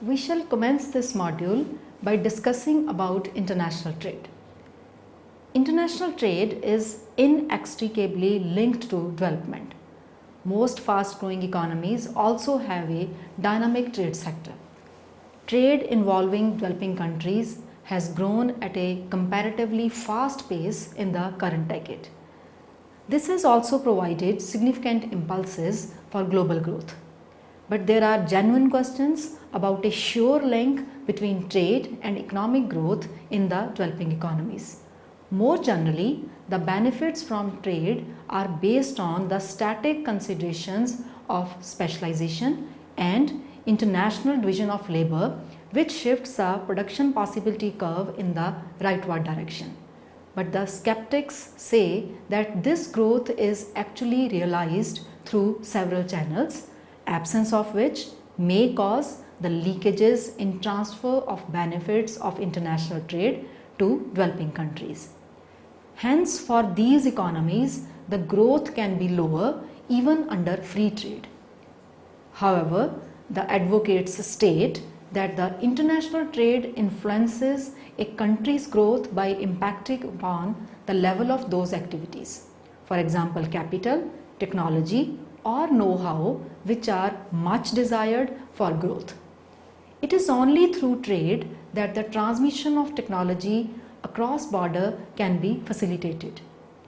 We shall commence this module by discussing about international trade. International trade is inextricably linked to development. Most fast-growing economies also have a dynamic trade sector. Trade involving developing countries has grown at a comparatively fast pace in the current decade. This has also provided significant impulses for global growth. But there are genuine questions about a sure link between trade and economic growth in the developing economies. More generally, the benefits from trade are based on the static considerations of specialization and international division of labor, which shifts the production possibility curve in the rightward direction. But the skeptics say that this growth is actually realized through several channels, absence of which may cause the leakages in transfer of benefits of international trade to developing countries. Hence, for these economies, the growth can be lower even under free trade. However, the advocates state that the international trade influences a country's growth by impacting upon the level of those activities. For example, capital, technology, or know-how, which are much desired for growth. It is only through trade that the transmission of technology across border can be facilitated.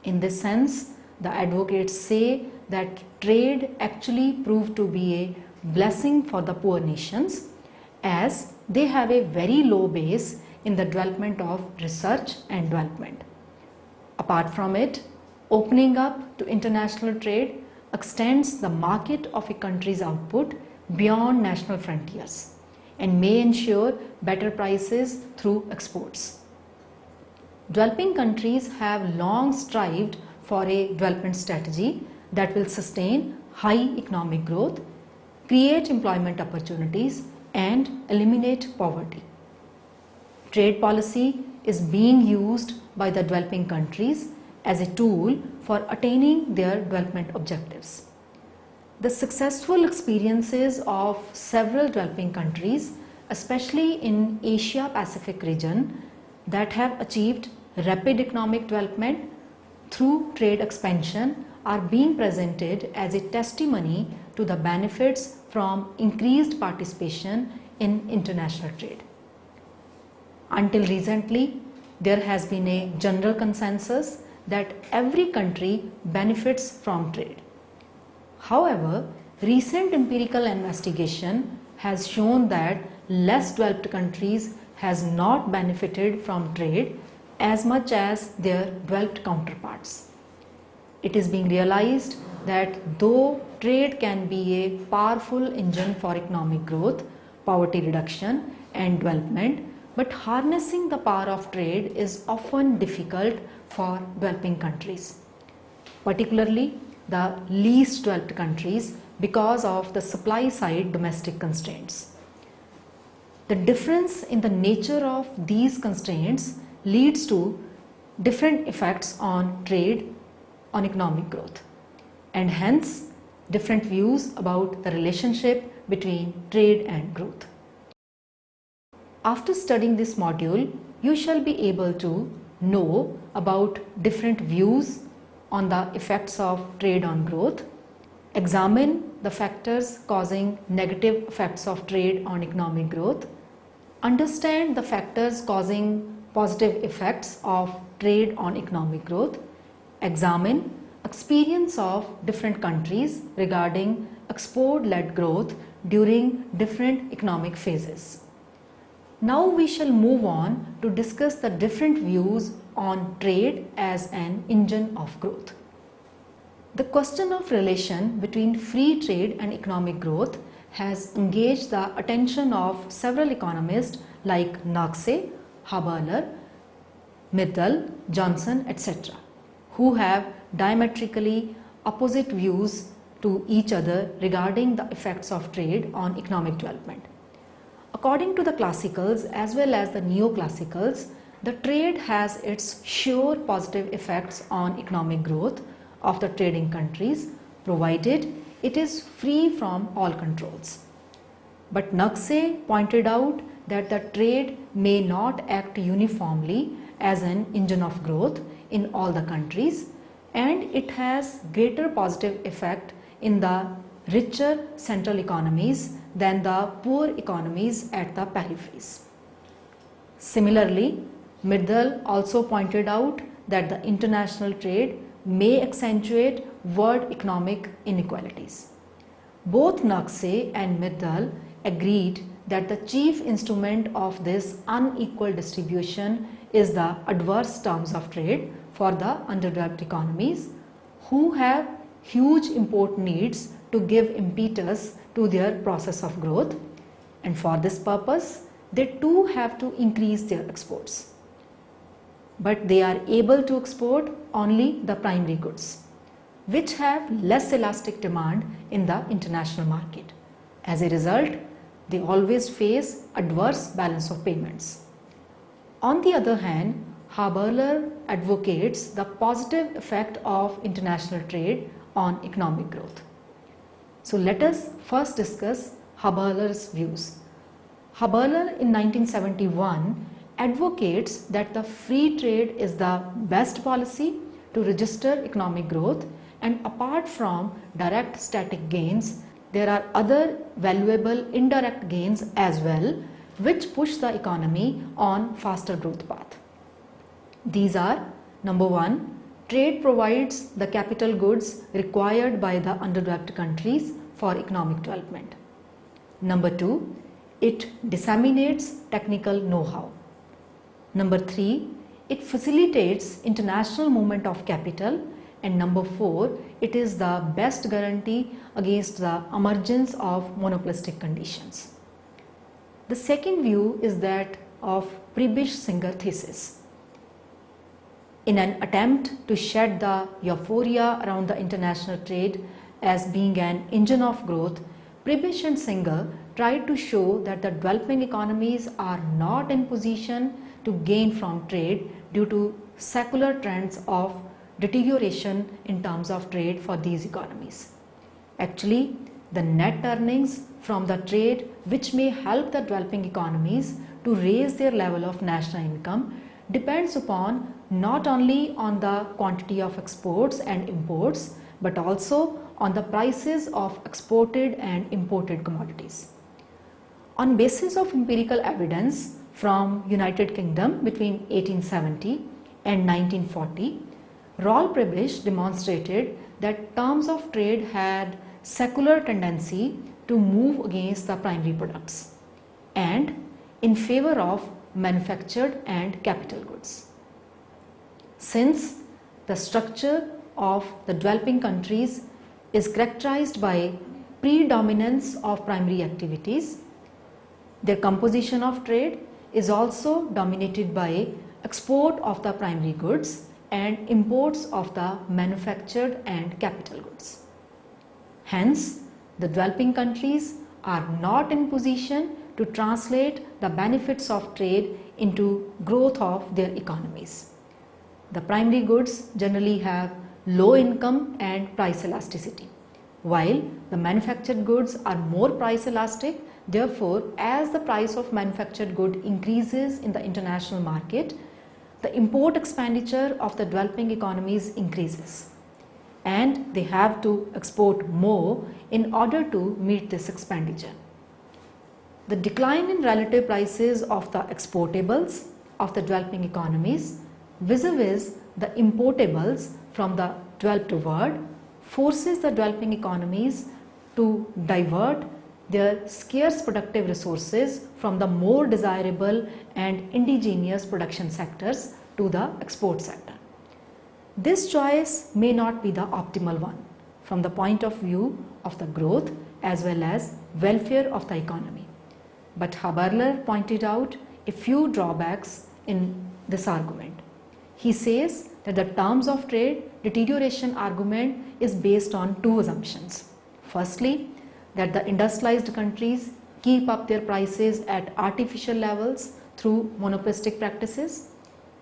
In this sense, the advocates say that trade actually proved to be a blessing for the poor nations, as they have a very low base in the development of research and development. Apart from it, opening up to international trade extends the market of a country's output beyond national frontiers and may ensure better prices through exports. Developing countries have long strived for a development strategy that will sustain high economic growth, create employment opportunities, and eliminate poverty. Trade policy is being used by the developing countries as a tool for attaining their development objectives. The successful experiences of several developing countries, especially in Asia-Pacific region, that have achieved rapid economic development through trade expansion are being presented as a testimony to the benefits from increased participation in international trade. Until recently, there has been a general consensus that every country benefits from trade. However, recent empirical investigation has shown that less developed countries has not benefited from trade as much as their developed counterparts. It is being realized that though trade can be a powerful engine for economic growth, poverty reduction, and development, but harnessing the power of trade is often difficult for developing countries, particularly the least developed countries, because of the supply side domestic constraints. The difference in the nature of these constraints leads to different effects on trade, on economic growth, and hence different views about the relationship between trade and growth. After studying this module, you shall be able to know about different views on the effects of trade on growth, examine the factors causing negative effects of trade on economic growth, understand the factors causing positive effects of trade on economic growth, examine experience of different countries regarding export-led growth during different economic phases. Now we shall move on to discuss the different views on trade as an engine of growth. The question of relation between free trade and economic growth has engaged the attention of several economists like Naxey, Haberler, Mittal, Johnson, etc., who have diametrically opposite views to each other regarding the effects of trade on economic development. According to the classicals as well as the neoclassicals, the trade has its sure positive effects on economic growth of the trading countries, provided it is free from all controls. But Naqse pointed out that the trade may not act uniformly as an engine of growth in all the countries, and it has greater positive effect in the richer central economies than the poor economies at the peripheries. Similarly, Mirdal also pointed out that the international trade may accentuate world economic inequalities. Both Naqse and Mirdal agreed that the chief instrument of this unequal distribution is the adverse terms of trade for the underdeveloped economies who have huge import needs to give impetus to their process of growth, and for this purpose they too have to increase their exports. But they are able to export only the primary goods, which have less elastic demand in the international market. As a result, they always face adverse balance of payments. On the other hand, Haberler advocates the positive effect of international trade on economic growth. So let us first discuss Haberler's views. Haberler in 1971 advocates that the free trade is the best policy to register economic growth, and apart from direct static gains, there are other valuable indirect gains as well which push the economy on faster growth path. These are: number one, trade provides the capital goods required by the underdeveloped countries for economic development. Number two, it disseminates technical know-how. Number three, it facilitates international movement of capital. And number four, it is the best guarantee against the emergence of monopolistic conditions. The second view is that of Prebisch-Singer thesis. In an attempt to shed the euphoria around the international trade as being an engine of growth, Prebisch and Singer tried to show that the developing economies are not in position to gain from trade due to secular trends of deterioration in terms of trade for these economies. Actually, the net earnings from the trade which may help the developing economies to raise their level of national income depends upon not only on the quantity of exports and imports but also on the prices of exported and imported commodities. On basis of empirical evidence from United Kingdom between 1870 and 1940, Rolf Prebisch demonstrated that terms of trade had secular tendency to move against the primary products and in favor of manufactured and capital goods. Since the structure of the developing countries is characterized by predominance of primary activities, their composition of trade is also dominated by export of the primary goods and imports of the manufactured and capital goods. Hence, the developing countries are not in position to translate the benefits of trade into growth of their economies. The primary goods generally have low income and price elasticity, while the manufactured goods are more price elastic. Therefore, as the price of manufactured good increases in the international market, the import expenditure of the developing economies increases and they have to export more in order to meet this expenditure. The decline in relative prices of the exportables of the developing economies vis-a-vis the importables from the developed world forces the developing economies to divert their scarce productive resources from the more desirable and indigenous production sectors to the export sector. This choice may not be the optimal one from the point of view of the growth as well as welfare of the economy. But Haberler pointed out a few drawbacks in this argument. He says that the terms of trade deterioration argument is based on two assumptions. Firstly, that the industrialized countries keep up their prices at artificial levels through monopolistic practices,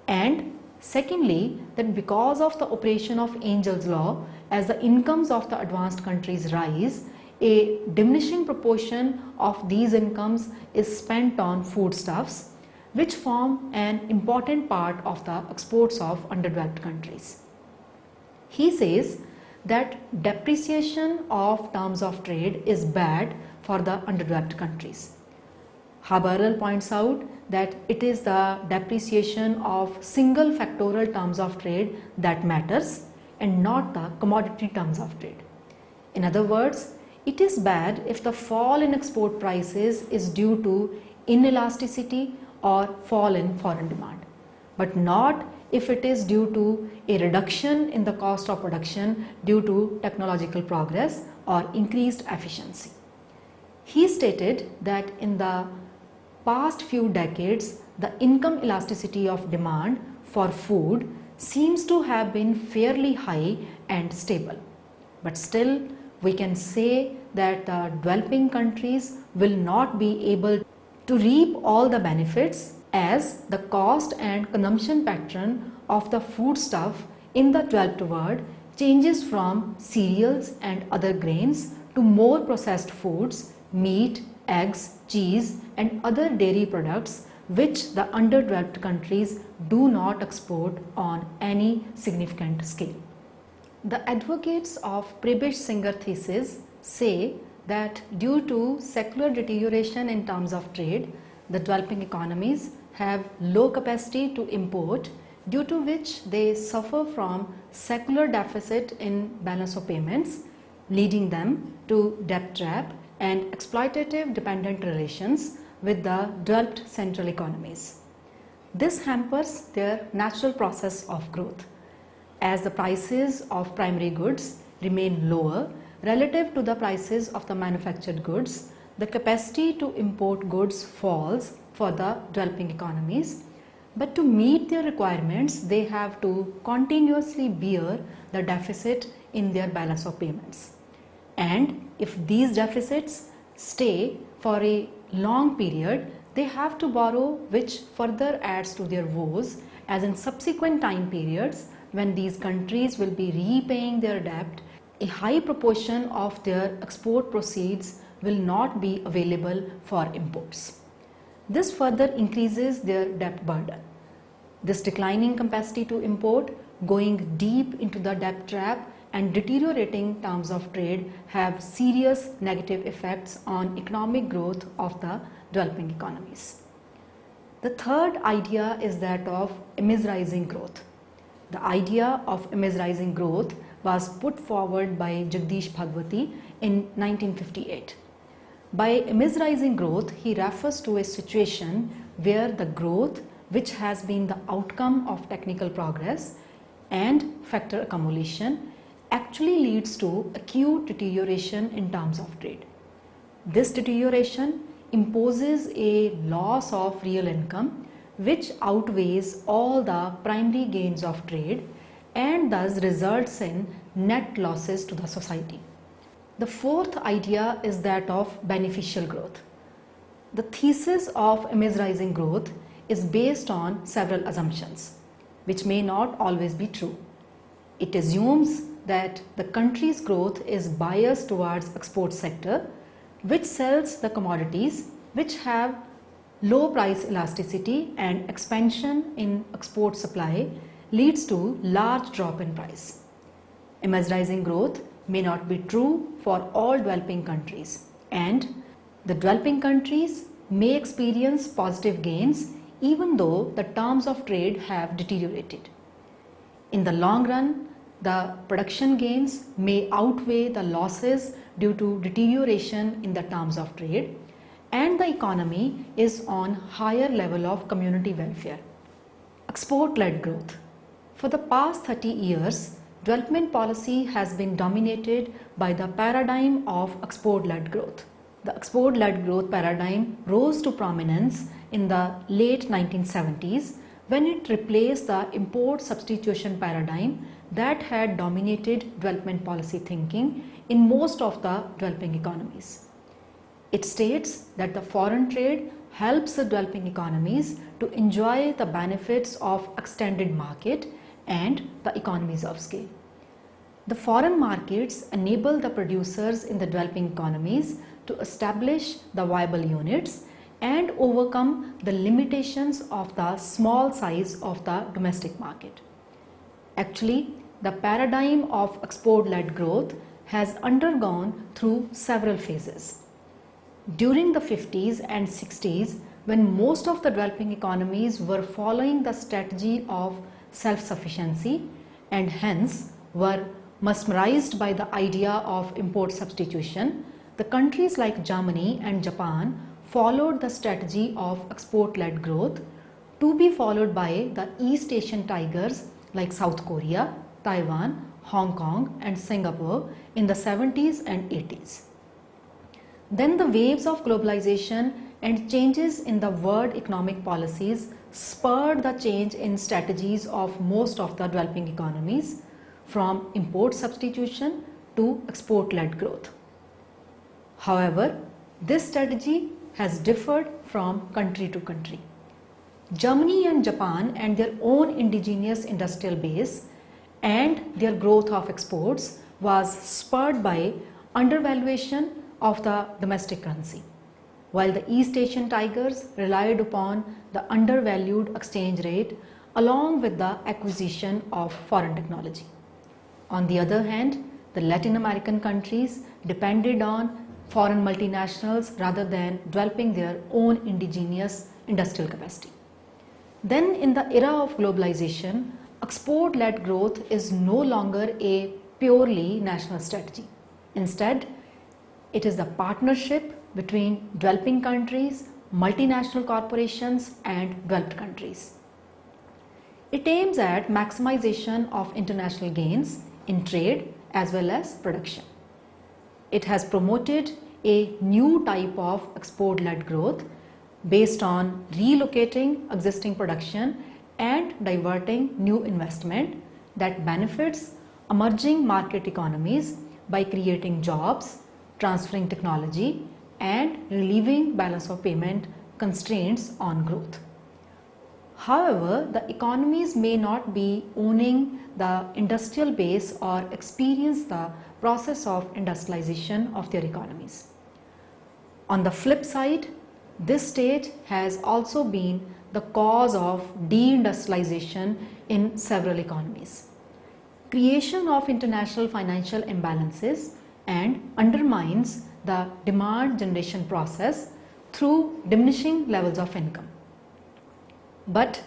and secondly, that because of the operation of Angel's law, as the incomes of the advanced countries rise, a diminishing proportion of these incomes is spent on foodstuffs, which form an important part of the exports of underdeveloped countries. He says that depreciation of terms of trade is bad for the underdeveloped countries. Birlas points out that it is the depreciation of single factorial terms of trade that matters and not the commodity terms of trade. In other words, it is bad if the fall in export prices is due to inelasticity or fall in foreign demand, but not if it is due to a reduction in the cost of production due to technological progress or increased efficiency. He stated that in the past few decades, the income elasticity of demand for food seems to have been fairly high and stable. But still, we can say that the developing countries will not be able to reap all the benefits as the cost and consumption pattern of the foodstuff in the developed world changes from cereals and other grains to more processed foods, meat, eggs, cheese and other dairy products which the underdeveloped countries do not export on any significant scale. The advocates of Prebisch-Singer thesis say that due to secular deterioration in terms of trade, the developing economies have low capacity to import, due to which they suffer from secular deficit in balance of payments, leading them to debt trap and exploitative dependent relations with the developed central economies. This hampers their natural process of growth. As the prices of primary goods remain lower relative to the prices of the manufactured goods, the capacity to import goods falls for the developing economies. But to meet their requirements, they have to continuously bear the deficit in their balance of payments. And if these deficits stay for a long period, they have to borrow, which further adds to their woes, as in subsequent time periods when these countries will be repaying their debt, a high proportion of their export proceeds will not be available for imports. This further increases their debt burden. This declining capacity to import, going deep into the debt trap and deteriorating terms of trade have serious negative effects on economic growth of the developing economies. The third idea is that of immeasurizing growth. The idea of immeasurizing growth was put forward by Jagdish Bhagwati in 1958. By immeasurizing growth, he refers to a situation where the growth, which has been the outcome of technical progress and factor accumulation, actually leads to acute deterioration in terms of trade. This deterioration imposes a loss of real income which outweighs all the primary gains of trade and thus results in net losses to the society. The fourth idea is that of beneficial growth. The thesis of immeasurizing growth is based on several assumptions, which may not always be true. It assumes that the country's growth is biased towards export sector, which sells the commodities which have low price elasticity, and expansion in export supply leads to large drop in price. Immeasurizing growth may not be true for all developing countries, and the developing countries may experience positive gains even though the terms of trade have deteriorated. In the long run, the production gains may outweigh the losses due to deterioration in the terms of trade, and the economy is on higher level of community welfare. Export-led growth. For the past 30 years, development policy has been dominated by the paradigm of export-led growth. The export-led growth paradigm rose to prominence in the late 1970s when it replaced the import substitution paradigm that had dominated development policy thinking in most of the developing economies. It states that the foreign trade helps the developing economies to enjoy the benefits of extended market and the economies of scale. The foreign markets enable the producers in the developing economies to establish the viable units and overcome the limitations of the small size of the domestic market. Actually, the paradigm of export-led growth has undergone through several phases. During the 50s and 60s, when most of the developing economies were following the strategy of self-sufficiency and hence were mesmerized by the idea of import substitution, the countries like Germany and Japan followed the strategy of export-led growth, to be followed by the East Asian tigers like South Korea, Taiwan, Hong Kong and Singapore in the 70s and 80s. Then the waves of globalization and changes in the world economic policies spurred the change in strategies of most of the developing economies from import substitution to export-led growth. However, this strategy has differed from country to country. Germany and Japan and their own indigenous industrial base and their growth of exports was spurred by undervaluation of the domestic currency, while the East Asian tigers relied upon the undervalued exchange rate along with the acquisition of foreign technology. On the other hand, the Latin American countries depended on foreign multinationals rather than developing their own indigenous industrial capacity. Then in the era of globalization, export-led growth is no longer a purely national strategy. Instead, it is the partnership between developing countries, multinational corporations and developed countries. It aims at maximization of international gains in trade as well as production. It has promoted a new type of export-led growth based on relocating existing production and diverting new investment that benefits emerging market economies by creating jobs, transferring technology and relieving balance of payment constraints on growth. However, the economies may not be owning the industrial base or experience the process of industrialization of their economies. On the flip side, this state has also been the cause of deindustrialization in several economies, creation of international financial imbalances and undermines the demand generation process through diminishing levels of income. But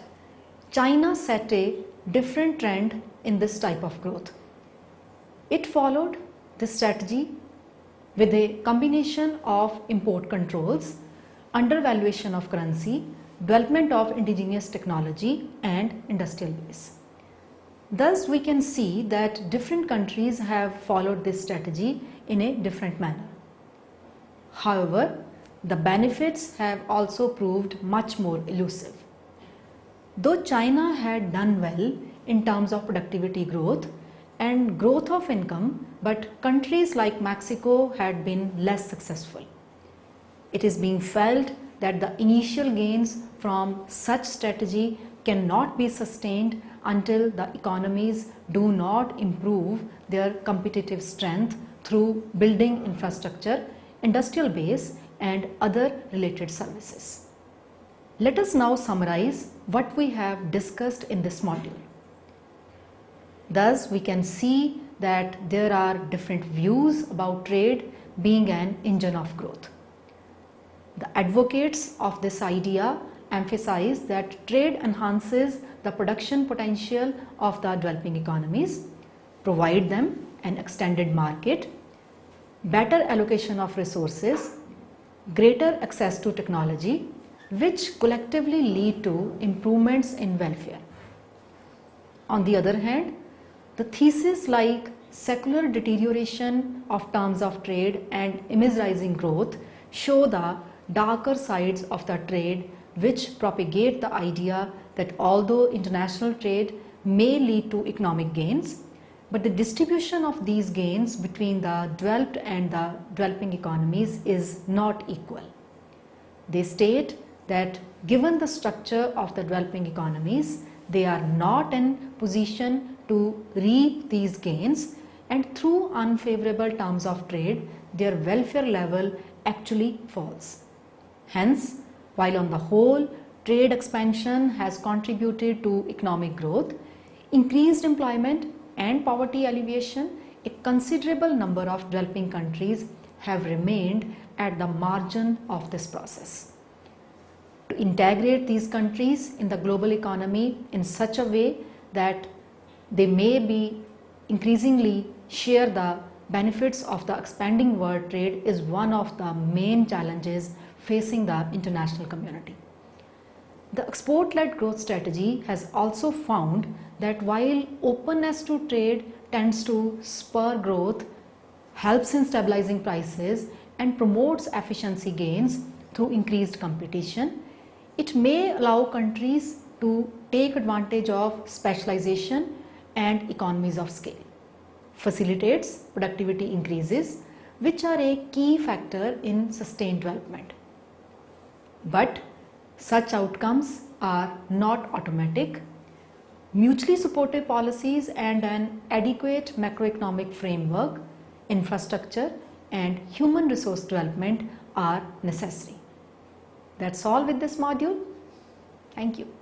China set a different trend in this type of growth. It followed this strategy with a combination of import controls, undervaluation of currency, development of indigenous technology and industrial base. Thus, we can see that different countries have followed this strategy in a different manner. However, the benefits have also proved much more elusive. Though China had done well in terms of productivity growth and growth of income, but countries like Mexico had been less successful. It is being felt that the initial gains from such strategy cannot be sustained until the economies do not improve their competitive strength through building infrastructure, industrial base and other related services. Let us now summarize what we have discussed in this module. Thus, we can see that there are different views about trade being an engine of growth. The advocates of this idea emphasize that trade enhances the production potential of the developing economies, provide them an extended market, better allocation of resources, greater access to technology, which collectively lead to improvements in welfare. On the other hand, the thesis like secular deterioration of terms of trade and image-rising growth show the darker sides of the trade, which propagate the idea that although international trade may lead to economic gains, but the distribution of these gains between the developed and the developing economies is not equal. They state that given the structure of the developing economies, they are not in position to reap these gains and through unfavorable terms of trade, their welfare level actually falls. Hence, while on the whole, trade expansion has contributed to economic growth, increased employment and poverty alleviation, a considerable number of developing countries have remained at the margin of this process. To integrate these countries in the global economy in such a way that they may be increasingly share the benefits of the expanding world trade is one of the main challenges facing the international community. The export-led growth strategy has also found that while openness to trade tends to spur growth, helps in stabilizing prices and promotes efficiency gains through increased competition, it may allow countries to take advantage of specialization and economies of scale, facilitates productivity increases, which are a key factor in sustained development. But such outcomes are not automatic. Mutually supportive policies and an adequate macroeconomic framework, infrastructure, and human resource development are necessary. That's all with this module. Thank you.